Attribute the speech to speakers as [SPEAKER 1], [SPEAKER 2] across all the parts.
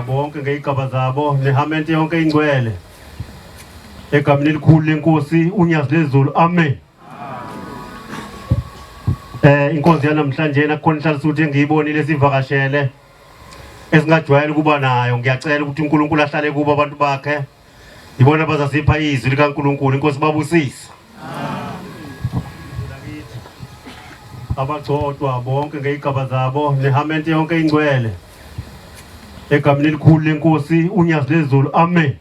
[SPEAKER 1] bonke ngeyigaba zabo nehamente yonke ingcwele egameni elikhulu lenkosi uNyazilwezulu. Amen. Inkonzo yanamhlanje nakukhona inhlalisa ukuthi ngiyibonile sivakashele esingajwayele kuba nayo. Ngiyacela ukuthi uNkulunkulu ahlale kubo abantu bakhe, ibona bazasipha izwi likaNkulunkulu. Inkosi babusise. Abagcotshwa bonke ngeyigaba zabo nehamente yonke ingcwele egameni elikhulu lenkosi uNyazilwezulu. Amen.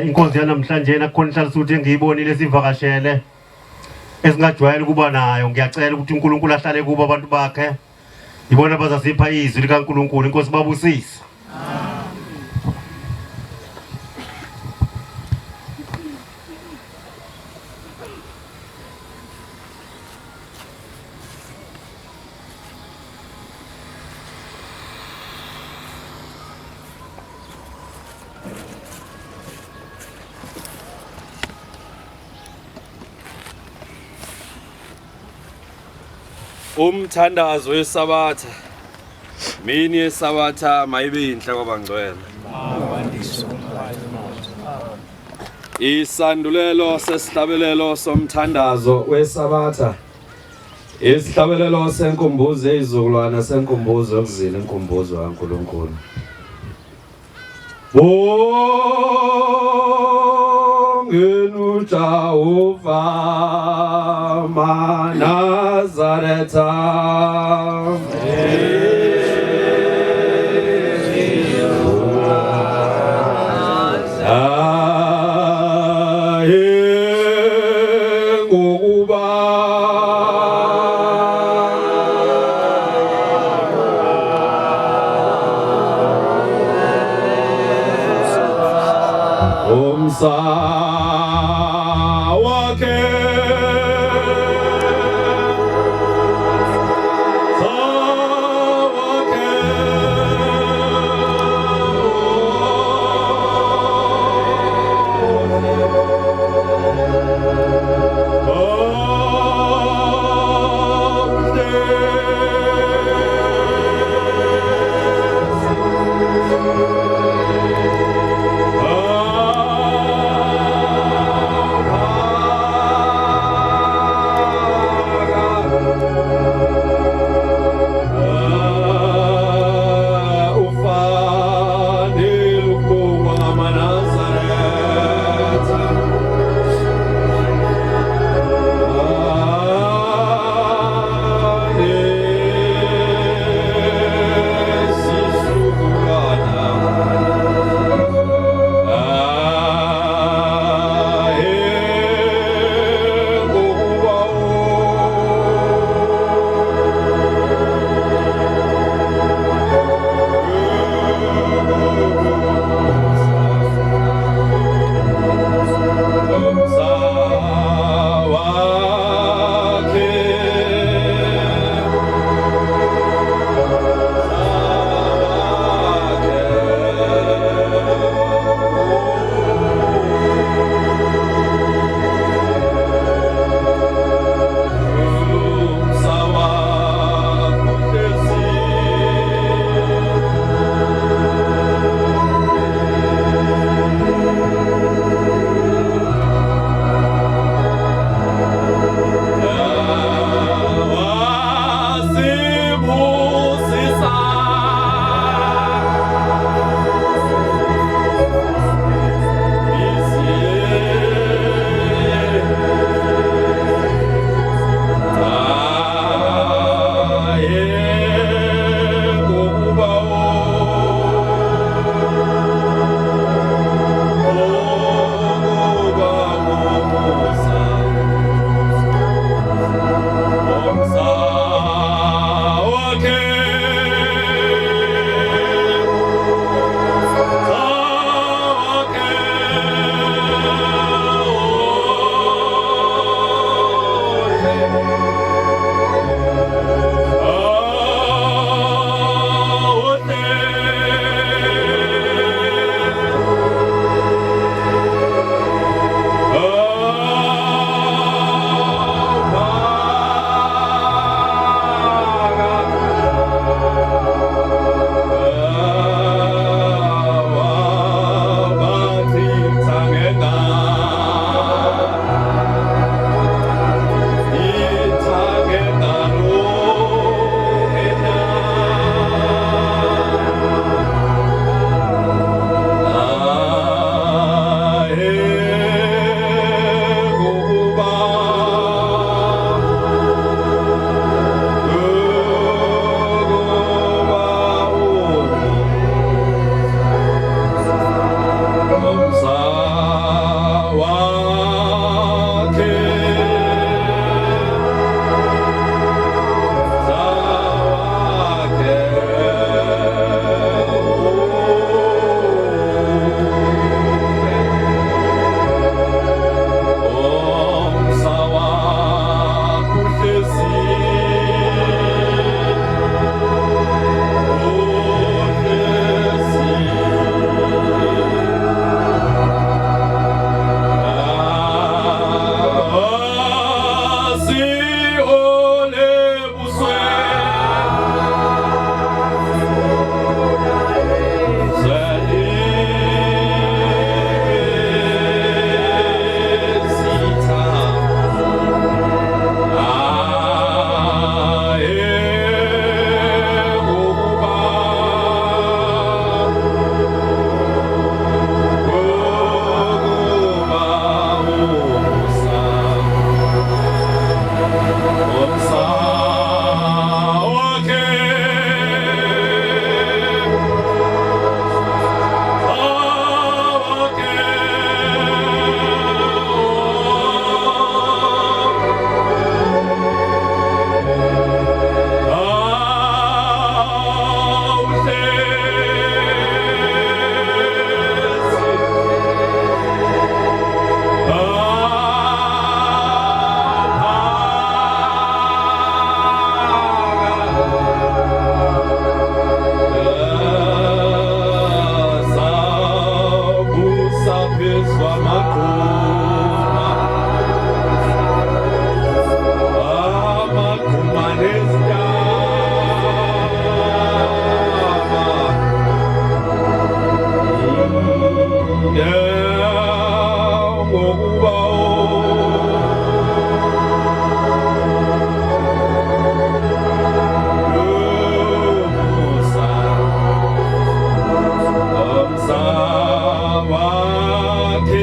[SPEAKER 1] Inkonzo yanamhlanje nakukhona inhlalisa ukuthi ngiyibonile sivakashele esingajwayele kuba nayo. Ngiyacela ukuthi uNkulunkulu ahlale kubo abantu bakhe, ibona bazasipha izwi likaNkulunkulu. Inkosi babusise.
[SPEAKER 2] Umthandazo wesabatha, mini yesabatha mayibe yinhle kwabangcwele. Isandulelo sesihlabelelo somthandazo wesabatha, isihlabelelo senkumbuzo yezizukulwana senkumbuzo yokuzila inkumbuzo kaNkulunkulu. Ngenu Jehova Nazareta. buyiswa amaqhuma nezitaba ngokuba umsaba wakhe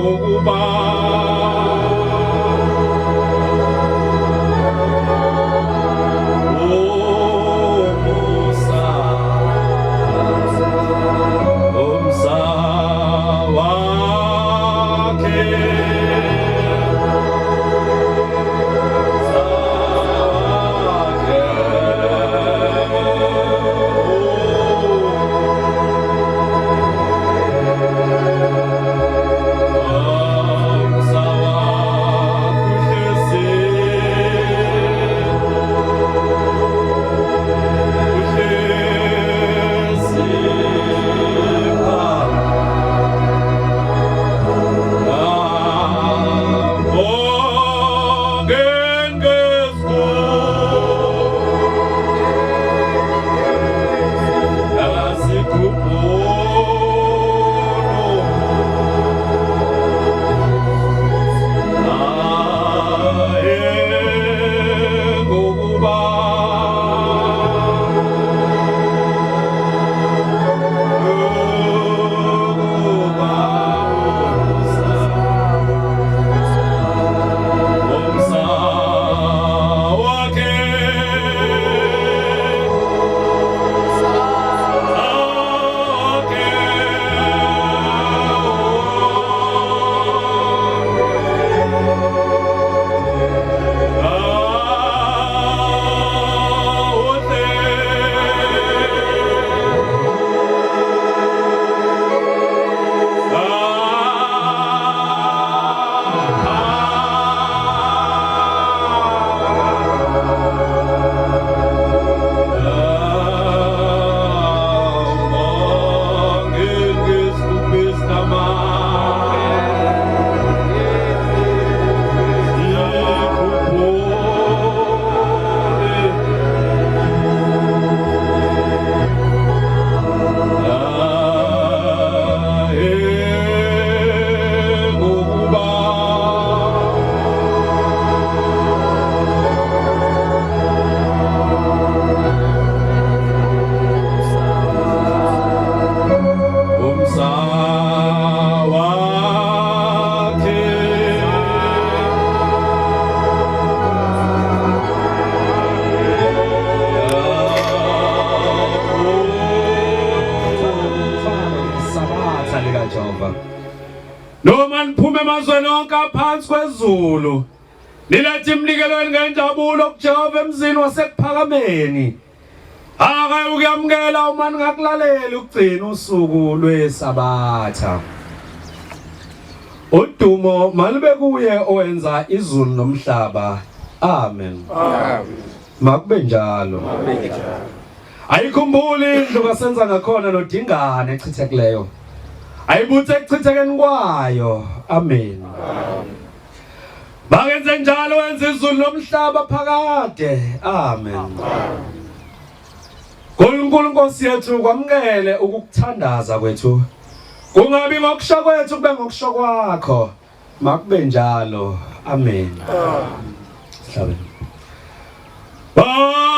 [SPEAKER 2] noma niphume emazweni onke aphansi kwezulu nilethe imnikelweni ngenjabulo kuJehova emzini wasekuphakameni akaye ukuyamkela uma ningakulalela ukugcina usuku lwesabatha. Udumo malube kuye owenza izulu nomhlaba. Amen. Makube njalo. Ayikhumbuli indlu kasenza ngakhona nodingane echithekileyo. Ayibuthe ekuchithekeni kwayo. Amen. Bakenze njalo wenza izulu nomhlaba phakade. Amen. Nkulunkulu Nkosi yethu kwamkele ukukuthandaza kwethu. Kungabi ngokusho kwethu kube ngokusho kwakho. Makube njalo. Amen. Hlabe. Bazula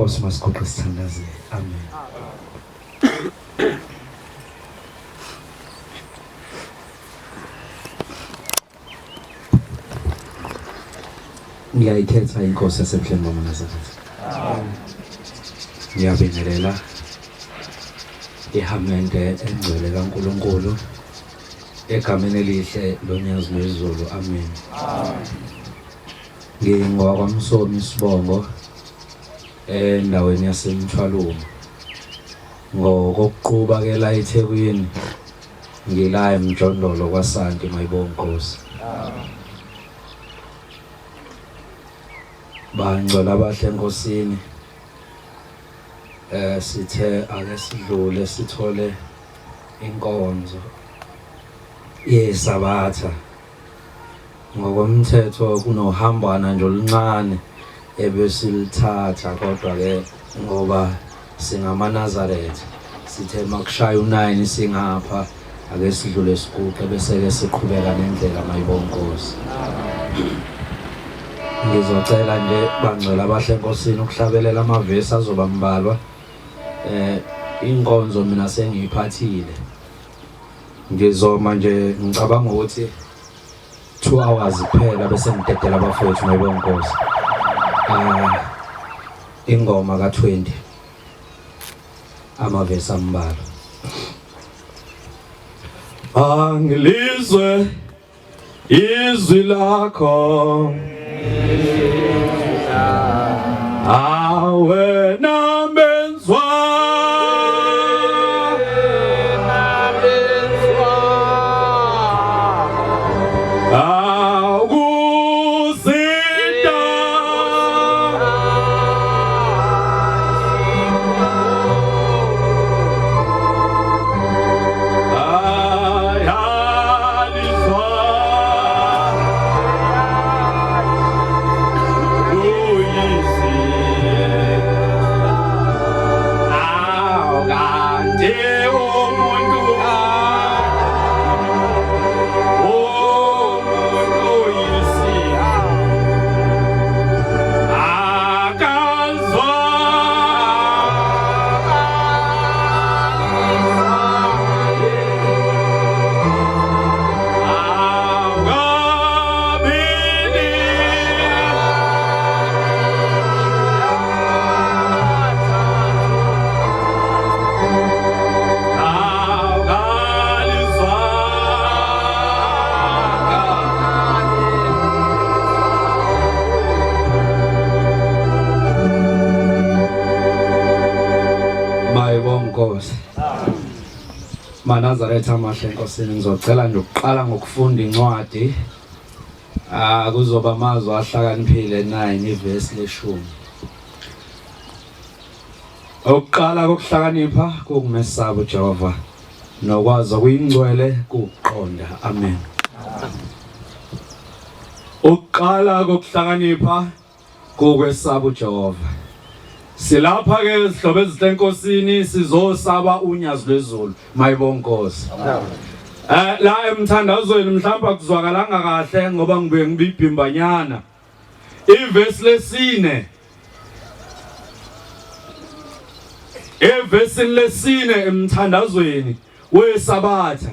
[SPEAKER 2] Nkosi masigoqe sithandaze. Amen. Ngiyayithetha inkosi yasemhlabeni ngoMnazaretha. Ngiyabingelela ihamente engcwele kaNkulunkulu egameni elihle loNyazilwezulu. Amen. NgingowakwaMsomi Sibongo endaweni yaseMthwalumo. Ngokokuquba ke la eThekwini ngila eMjondolo kwaSanti mayibonge Nkosi. Bangcola abahle enkosini. Sithe ake sidlule sithole inkonzo yesabatha. Ngokomthetho kunohambana nje oluncane ebesilithatha kodwa ke ngoba singamanazaretha sithe makushaya u9 singapha ake sidlule siguqe bese ke siqhubeka nendlela mayibonge Nkosi. Ngizocela nje bangcela abahle enkosini ukuhlabelela amavesi azoba mbalwa. Inkonzo mina sengiyiphathile. Ngizoma nje ngicabanga ukuthi 2 hours kuphela bese ngidedela abafowethu mayibonge Nkosi. Ingoma ka20 amavesi ambalwa. Angilizwe izwi lakho awe namenzwa Manazaretha amahle enkosini. Ngizocela nje ukuqala ngokufunda incwadi. Kuzoba amazwi ahlakaniphile 9 ivesi le10. Ukuqala kokuhlakanipha kungukumesaba uJehova nokwazi okuyingcwele kuqonda. Amen. Ukuqala kokuhlakanipha kukwesaba uJehova. Silapha ke izihlobo ezihle enkosini sizosaba uNyazilwezulu mayibonge Nkosi. La emthandazweni mhlawumbe kuzwakalanga kahle ngoba ngibuye ngibibhimbanyana. Ivesi lesine. Evesi lesine emthandazweni wesabatha.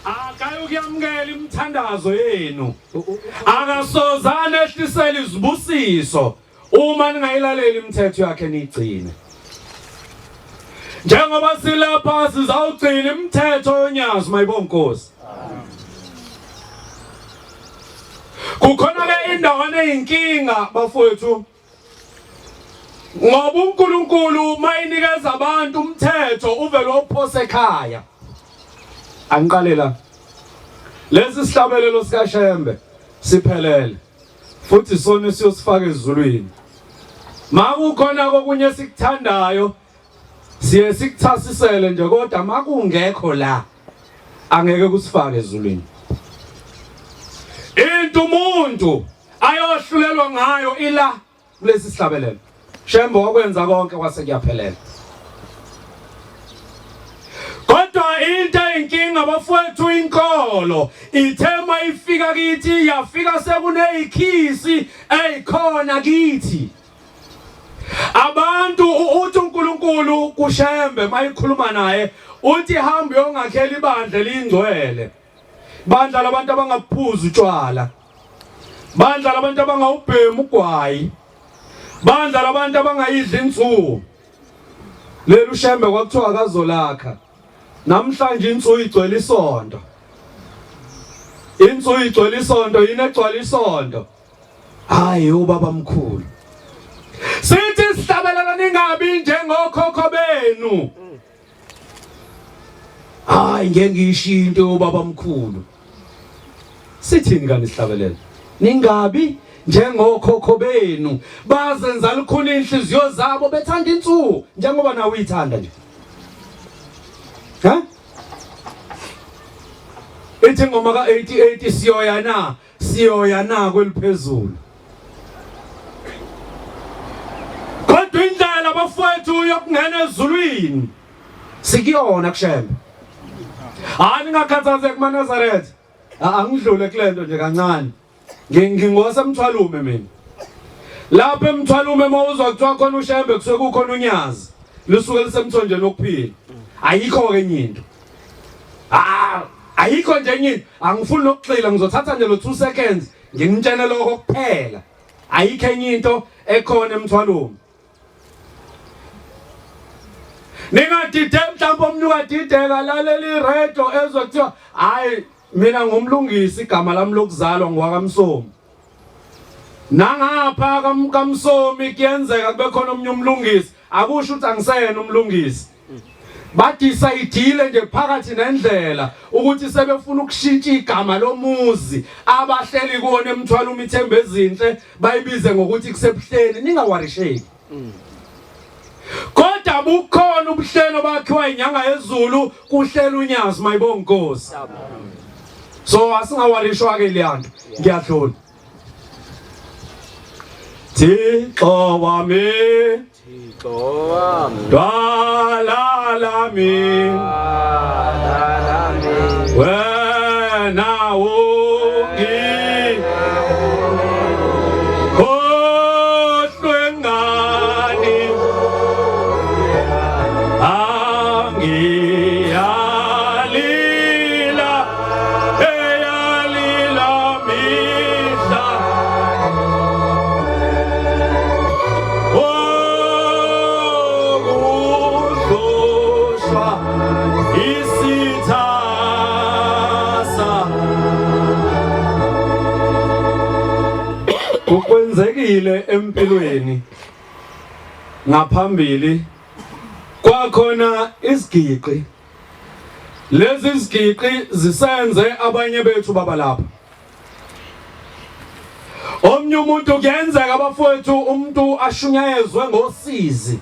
[SPEAKER 2] Akayukuyamkela imthandazo yenu. Akasozane ehlisela izibusiso. Uma ningayilaleli imithetho yakhe nigcine. Njengoba silapha sizawugcina imithetho yonyazi mayibonge Nkosi. Kukhona ke indawana eyinkinga bafowethu. Ngoba uNkulunkulu mayinikeza abantu umthetho uvele ophose ekhaya. Angiqale la. Lesi sihlabelelo sika Shembe siphelele. Futhi sona siyosifaka ezulwini. Makukhona kokunye sikuthandayo siye sikuthasisele nje kodwa makungekho la angeke kusifake ezulwini. Into umuntu ayohlulelwa ngayo ila kulesi sihlabelelo. Shembe wakwenza konke kwase kuyaphelela. Kodwa into eyinkinga bafowethu inkolo ithema ifika kithi yafika sekuneyikhisi eyikhona kithi. Abantu uthi uNkulunkulu kuShembe mayikhuluma naye uthi hamba uyongakhela ibandla elingcwele. Bandla labantu abangaphuza utshwala. Bandla labantu abangawubhema ugwayi. Bandla labantu abangayidla insuku. Lelu Shembe kwakuthiwa akazolakha. Namhlanje insuku igcwele isonto. Insuku igcwele isonto yini egcwele isonto? Hayi ubaba mkhulu. Sithi sihlabelana ningabi njengokhokho benu. Hayi ngeke ngishinto ubaba mkhulu. Sithini kanti sihlabelela? Ningabi njengokhokho benu bazenza lukhuni inhliziyo zabo bethanda insuku njengoba nawe uyithanda nje. Ha? Ethi ngoma ka-88 siyoyana kweliphezulu. Kodwa indlela abafowethu yokungena ezulwini sikuyona kuShembe. Hayi ngakhathaze kumaNazaretha. Angidlule kulento nje kancane. Ngingosemthwalume mina. Lapha emthwalume mawuzwa kuthiwa khona uShembe kusuke kukhona unyazi. Lisuke lisemthonjeni wokuphila. Ayikho ke enye into. Ayikho nje enye. Angifuni nokuxila ngizothatha nje lo 2 seconds ngimtshene lokho kuphela. Ayikho enye into ekhona emthwalume. Ningadide mhlawumbe umuntu ukadideka laleli radio ezothiwa hayi mina ngumlungisi igama lami lokuzalwa ngwakwaMsomi. Nangapha kaMsomi kuyenzeka kube khona omunye umlungisi akusho ukuthi angisena umlungisi. Badecide nje phakathi nendlela ukuthi sebefuna ukushintsha igama lomuzi abahleli kuona emthwalume ithembe ezinhle bayibize ngokuthi kusebuhleni ningawarisheki. Kodwa bukhona ubuhlelo bakhiwa inyanga yezulu kuhlela unyazi mayibonga Nkosi. So asingawarishwa ke leyanto ngiyadlula. Thixo wami dwala lami wena ungi Ukwenzekile empilweni ngaphambili kwakhona isigiqi. Lezi isigiqi zisenze abanye bethu baba lapha. Omnye umuntu kuyenzeka abafowethu umuntu ashunyayezwe ngosizi.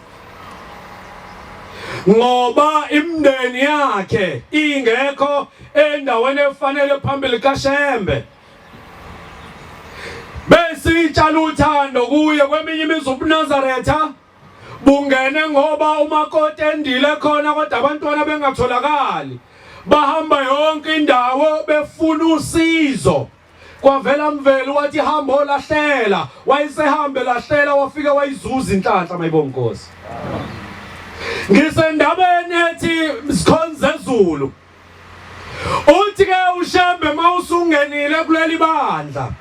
[SPEAKER 2] Ngoba imndeni yakhe ingekho endaweni efanele phambili kaShembe. Besitshala uthando kuye kweminye imizi ubuNazaretha bungene ngoba umakoti endile khona kodwa abantwana bengatholakali. Bahamba yonke indawo befuna usizo. Kwavela mveli wathi hamba olahlela. Wayisehambe lahlela wafika wayizuza inhlanhla mayibonga Nkosi. Ngisendabeni ethi sikhonze ezulu. Uthi ke uShembe mawusungenile kuleli bandla.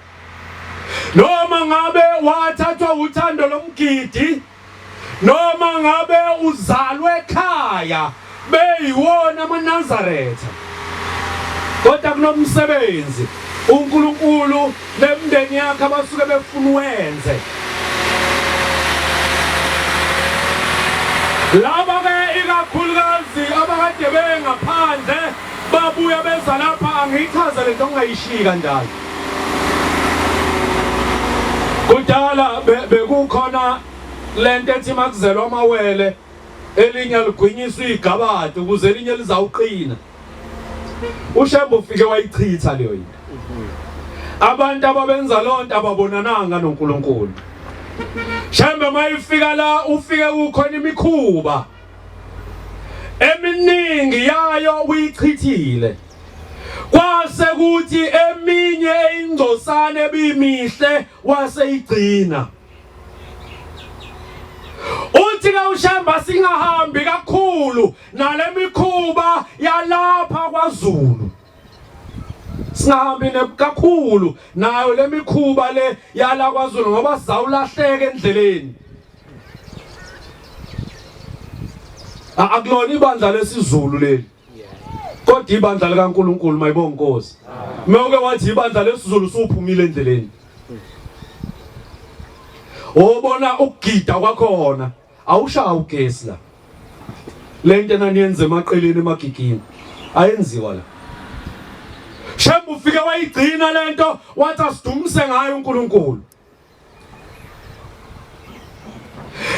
[SPEAKER 2] Noma ngabe wathathwa uthando lomgidi, noma ngabe uzalwe ekhaya beyiwona amaNazaretha. Kodwa kunomsebenzi uNkulunkulu nemndeni yakhe abasuke befuna wenze. Laba ke ikakhulukazi abakade bengaphandle babuya beza lapha angichaze lento ongayishiya kanjalo. Kudala bekukhona lento ethi makuzelwa amawele elinye ligwinyiswa igabade ukuze elinye lizawuqina. uShembe ufike wayichitha leyo into. Abantu ababenza lonto ababonananga noNkulunkulu. Shembe mayifika la ufike kukhona imikhuba eminingi yayo uyichithile. Kwase kuthi eminye ingcosana ebimihle waseyigcina.
[SPEAKER 3] ke uShembe singahambi kakhulu nale mikhuba yalapha kwaZulu. Singahambi kakhulu nayo le mikhuba le yala kwaZulu ngoba sizawulahleka endleleni. Akulona ibandla lesizulu leli. Kodwa ibandla likaNkulunkulu mayibonge Nkosi. Mawuke wathi ibandla lesizulu suphumile endleleni. Obona ukugida kwakhona awushaya ugesi la. Lento enaniyenze emaqeleni emagigini ayenziwa la. Shembe ufike wayigcina lento wathi asidumise ngayo uNkulunkulu.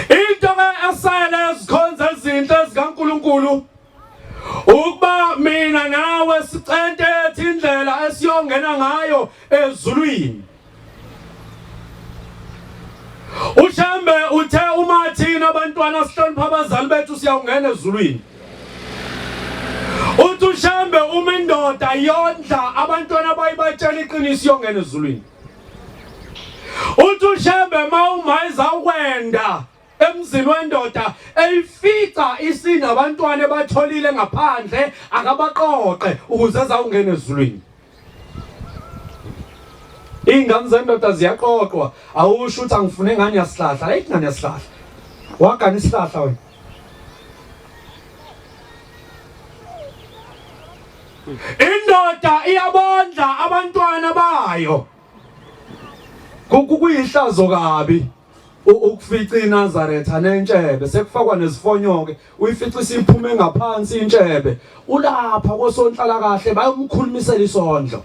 [SPEAKER 3] Into esele ezikhonza izinto ezikaNkulunkulu ukuba mina nawe sicente indlela esiyongena ngayo ezulwini. uShembe uthe uma thina abantwana sihlonipha abazali bethu siyawungena ezulwini. Uthi uShembe uma indoda yondla abantwana bayibatshela iqiniso yongena ezulwini. Uthi uShembe mawumayiza ukwenda emzini wendoda eyifica isinabantwana ebatholile ngaphandle akabaqoqe ukuze zawungena ezulwini. Ingane zendoda ziyaqoqwa awusho ukuthi angifune ingane yasihlahla ayikho ingane yasihlahla wagana isihlahla wena. Indoda iyabondla abantwana bayo kuyihlazo kabi ukufica iNazaretha nentshebe sekufakwa nezifonyoke uyifica isiphume ngaphansi intshebe ulapha kosonhlala kahle bayomkhulumisela isondlo.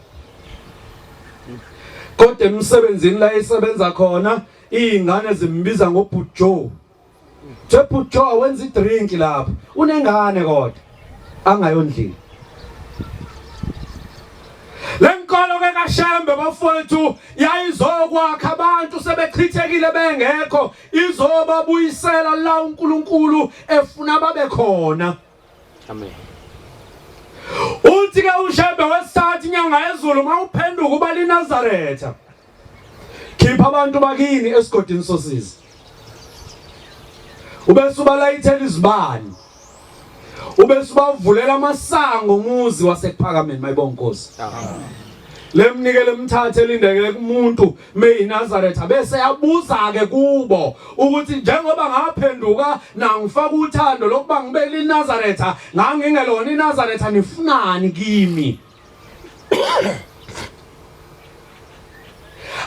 [SPEAKER 3] Kodwa emsebenzini la esebenza khona izingane zimbiza ngoBhujo. Bhujo wenza idrink lapha unengane kodwa angayondlini. Lenkolo ke kaShembe bafowethu yayizokwakha abantu sebechithekile bengekho izobabuyisela la uNkulunkulu efuna babe khona. Amen. Uthi ke uShembe wesithathu inyanga yezulu mawuphenduka uba liNazaretha. Khipha abantu bakini esigodini sosizi. Ubese ubalayithela izibani. Ubese ubavulela amasango umuzi wasekuphakameni mayibonge Nkosi. Amen. Lemnikele umthathe elindekele kumuntu meyiNazaretha bese yabuza ke kubo ukuthi njengoba ngaphenduka nangifaka uthando lokuba ngibeke iNazaretha ngangingelona iNazaretha nifunani kimi.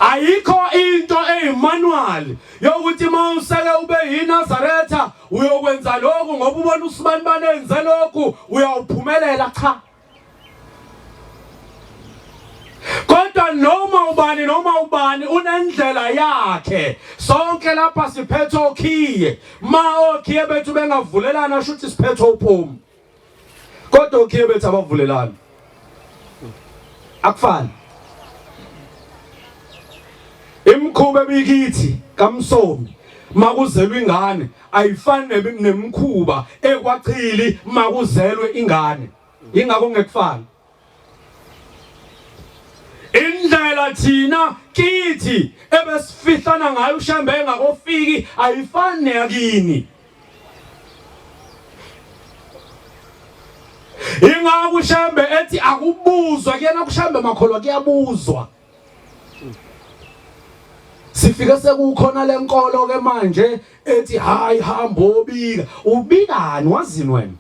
[SPEAKER 3] Ayikho into eyimanual yokuthi mawuseke ube yiNazaretha uyokwenza lokho ngoba ubona usibani banenze lokho uyawuphumelela cha. Kodwa noma ubani unendlela yakhe. Sonke lapha siphethe okhiye. Ma okhiye bethu bengavulelana shuthi siphethe uphumo. Kodwa okhiye bethu abavulelana. Akufani. Imkhuba ebikithi kaMsomi makuzelwe ingane ayifani nemkhuba ekwachili makuzelwe ingane. Ingakho ngekufani. Indlela thina kithi ebesifihlana ngayo uShembe engakofiki ayifani neyakini. Ingakho uShembe ethi akubuzwa kuyena kuShembe makholwa kuyabuzwa. Sifike sekukhona lenkolo ke manje ethi hayi hamba obika. Ubikani wazini wena?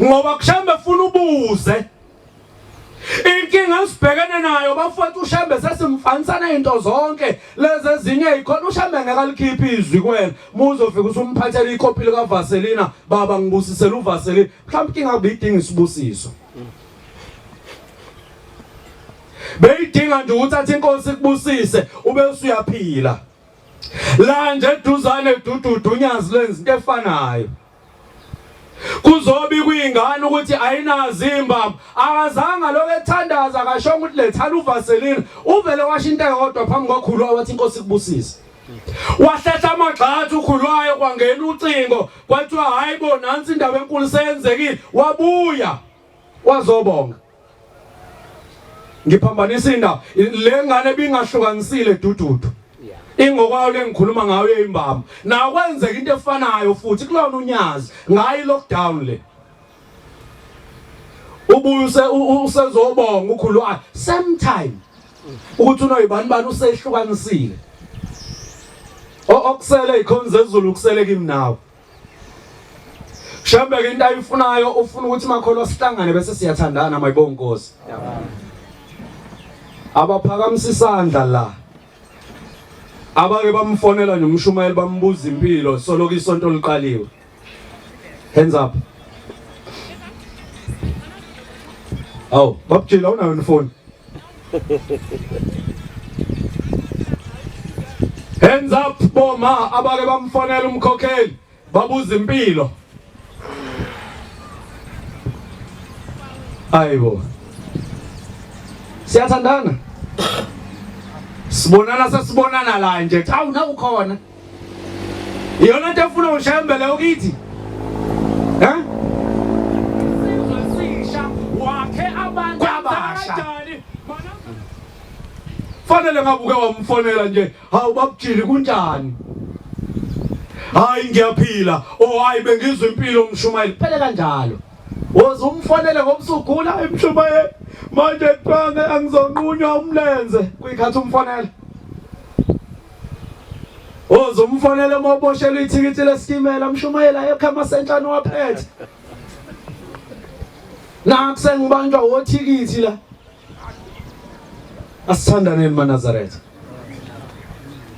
[SPEAKER 3] Ngoba kuShembe ufuna ubuze. Inkinga sibhekene nayo bafowethu uShembe sesimfanisana into zonke lezi ezinye ezikhona uShembe ngekalikhiphi izwi kuwena muzofika usumphathela ikhophi lika Vaselina baba ngibusisela uVaselina mhlawumbe inkinga kuyidinga isibusiso beyidinga nje ukuthi inkosi kubusise ube usuyaphila la nje eduzane dududu Nyazilwezulu into efanayo. Kuzobi kuyingane ukuthi ayinazi imbamba akazanga lokho ethandaza akasho ukuthi lethana uVaselina uvele washinta kodwa phambi kwakhulu wathi inkosi kubusise wahletha amagxathu ukhulwayo kwangena ucingo kwathiwa hayibo nansi indaba enkulu seyenzekile wabuya wazobonga. Ngiphambanisa indaba le ngane ebingahlukanisile dududu ingokwayo lengikhuluma ngayo imbamba na kwenzeka into efanayo futhi kulona unyazi ngayi lockdown le ubuyise usezobonga ukhulwa same time ukuthi unoyibani bani usehlukanisile okusele ikhonza ezulu kusele kimi nawe Shembe ke into ayifunayo ufuna ukuthi makholwa sihlangane bese siyathandana mayibonga Nkosi abaphakamisa isandla la abake bamfonela nomshumayeli bambuza impilo soloku isonto liqaliwe hands up aw babjila unayo ifoni hands up boma abake bamfonela umkhokheli babuza impilo ayibo siyathandana sibonana la nje hawu na ukhona iyona into efuna ushembe leyo kithi sizosisha wakhe abantu abasha fanele ngabuke wamfonela nje hawu babujili kunjani hayi ngiyaphila hayi bengizwe impilo umshumayeli phela kanjalo woze umfonele ngomsugula emshumayeli manje qange angizonqunywa umlenze kuyikhathi umfonela woze umfonele moboshela ithikithi lesikimela umshumayela ekhama sentshani waphethe nakuse ngibanjwa wothikithi la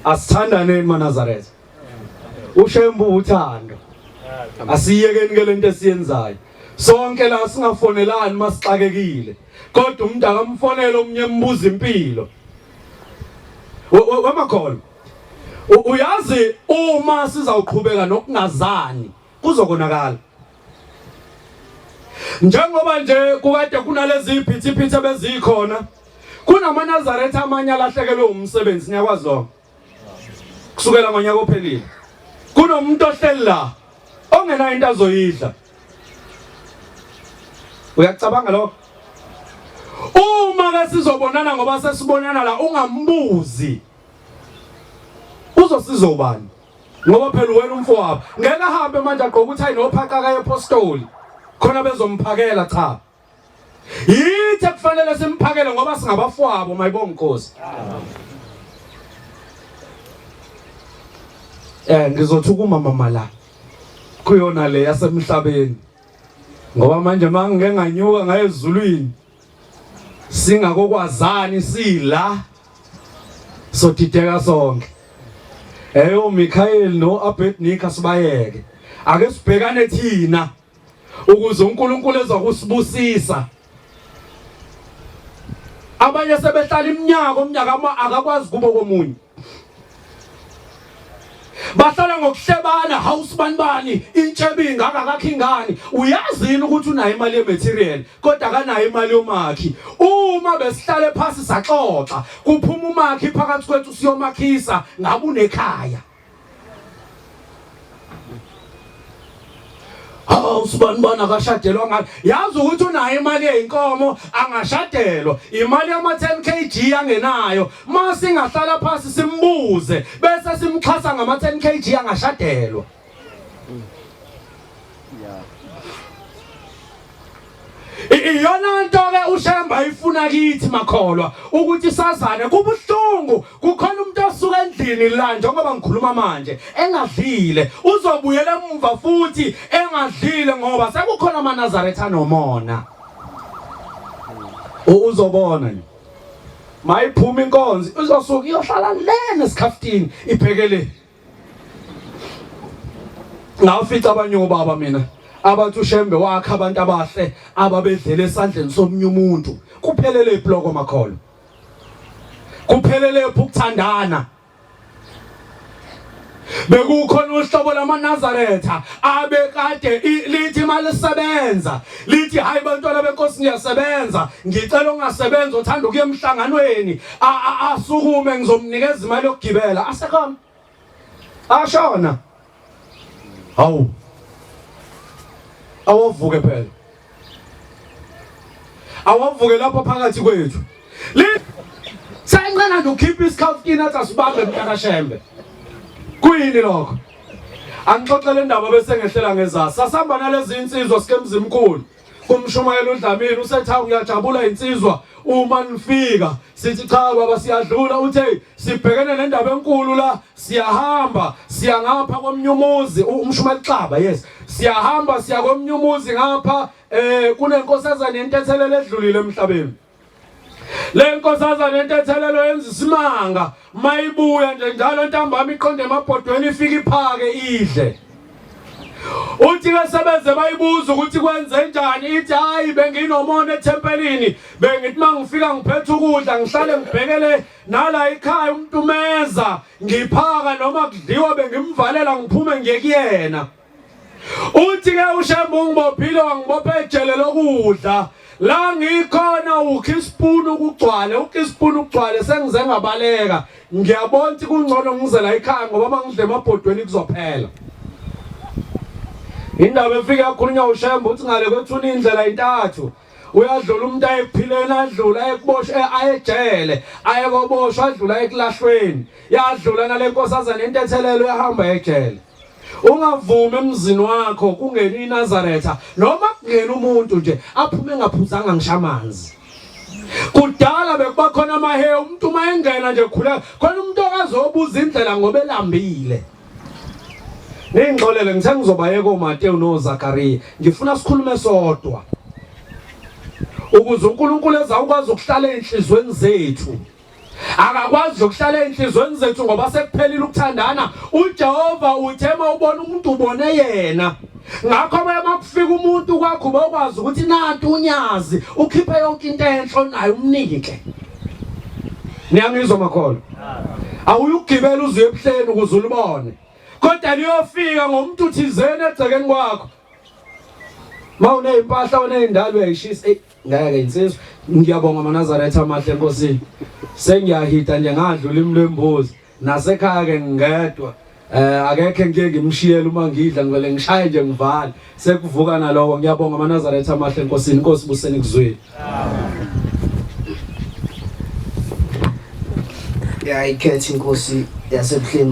[SPEAKER 3] asithandaneni maNazaretha ushembe uthando asiyekeni ke lento esiyenzayo sonke la singafonelani masixakekile kodwa umuntu akamfonela omnye embuza impilo wamakholo uyazi uma sizawuqhubeka nokungazani kuzokonakala njengoba nje kukade kunalezi iphithiphithi bezikhona kunamaNazaretha amanye alahlekelwe umsebenzi nyakwazi lo kusukela ngonyaka ophelile kunomuntu ohleli la ongena into azoyidla uyacabanga lokho uma ke sizobonana ngoba sesibonana la ungambuzi uzosiza ubani ngoba phela wena umfowabo ngeke ahambe manje agqoka ukuthi ayinophaqaka yeapostoli khona bezomphakela cha yithi kufanele simphakele ngoba singabafowabo mayibonga Nkosi ngizothukuma mama la kuyona le yasemhlabeni ngoba manje mangike nganyuka ngayezulwini singakokwazani sila sodideka sonke uMichael noAbednika sibayeke ake sibhekane thina ukuze uNkulunkulu ezokusibusisa abanye sebehlala umnyaka akakwazi kubo komunye bahlala ngokuhlebana house bani intshebinga akakakhingani uyazini ukuthi unayo imali yematerial kodwa akanayo imali yomakhi uma besihlale phansi saxoxa kuphuma umakhi phakathi kwethu siyomakhisa ngabe unekhaya usibani akashadelwa ngayo yazi ukuthi unayo imali yeinkomo angashadelwa imali yama 10 kg angenayo mase singahlala phansi simbuze bese simxhasa ngama 10 kg angashadelwa iyona nto ke uShembe ayifuna kithi makholwa ukuthi sazane kubuhlungu kukhona umuntu osuka endlini la njengoba ngikhuluma manje engadlile uzobuyela emuva futhi engadlile ngoba sekukhona amaNazaretha nomona uzobona nje mayiphuma inkonzi uzosuka iyohlala lena esikhaftini ibhekele ngafica abanye ubaba mina abathi uShembe wakhe abantu abahle ababedlela esandleni somnye umuntu kuphelele ibloko makholo kuphelele ukuthandana bekukhona uhlobo lamaNazaretha abekade lithi imali sebenza lithi hayi bantwana benkosi ngiyasebenza ngicela ungasebenza uthanda ukuya emhlanganweni asukume ngizomnikeza imali yokugibela asekhona ashona hawu awavuke phela awavuke lapha phakathi kwethu Sayinqena nje ukhipha isikhafu kini athi asibambe mntaka Shembe. Kuyini lokho? Angixoxele indaba bese ngehlela ngezasa. Sasihamba nalezi insizwa sikemzimkhulu. Kumshumayela uDlamini usethawu ngiyajabula insizwa uma nifika sithi cha baba siyadlula uthe sibhekene nendaba enkulu la siyahamba siya ngapha komnyumuzi umshumayela Xaba yes siyahamba siya komnyumuzi ngapha kunenkosazana yentethelelo edlulile emhlabeni. Le nkosazana yentethelelo yenza isimanga mayibuya nje njalo ntambama iqonde emabhodweni ifika iphake idle. Uthi ke sebeze bayibuza ukuthi kwenze njani ithi hayi benginomona ethempelini bengithi mangifika ngiphethe ukudla ngihlale ngibhekele nala ekhaya umuntu meza ngiphaka noma kudliwa bengimvalela ngiphume ngiye kuyena. Uthi ke uShembe ungibophile wangibopha ejele lokudla la ngikhona ukhispoon ukugcwale sengize ngabaleka ngiyabona ukuthi kungcono ngize la ekhaya ngoba mangidle emabhodweni kuzophela. Indaba efika yakhulunywa uShembe uthi ngale kwethuna indlela intathu uyadlula umuntu ayephileni adlula ayekuboshwe ayejele ayekoboshwa adlula ekulahlweni yadlula nale nkosazana yentethelelo yahamba ejele. Ungavumi emzini wakho kungeni iNazaretha noma kungena umuntu nje aphume engaphuzanga ngishamanzi. Kudala bekuba khona amahe umuntu mayengena nje khula khona umuntu okazobuza indlela ngoba elambile. Ningixolele ngithe ngizobayeka oMateyu noZakariya ngifuna sikhulume sodwa ukuze uNkulunkulu ezawukwazi ukuhlala enhlizweni zethu. Akakwazi ukuhlala enhlizweni zethu ngoba sekuphelile ukuthandana. uJehova uthema ubona umuntu ubone yena. Ngakho bayakufika umuntu kwakho bakwazi ukuthi nanti unyazi ukhiphe yonke into enhle nayo umnike. Niyangizwa makholo? Awuyugibela uze ebuhleni ukuze ulibone. Kodwa liyofika ngomuntu uthizene egcekeni kwakho. Mawuneimpahla uneyindalo uyayishisa ngeke insizwa ngiyabonga amaNazaretha amahle enkosini. Sengiyahita nje ngadlula imlembuzi nasekhaya ke ngedwa. Akekho ngeke ngimshiyele uma ngidla ngivele ngishaye nje ngivale. Sekuvuka naloko ngiyabonga amaNazaretha amahle enkosini. Inkosi buseni kuzwini.
[SPEAKER 4] Ikhethi inkosi yasebuhleni.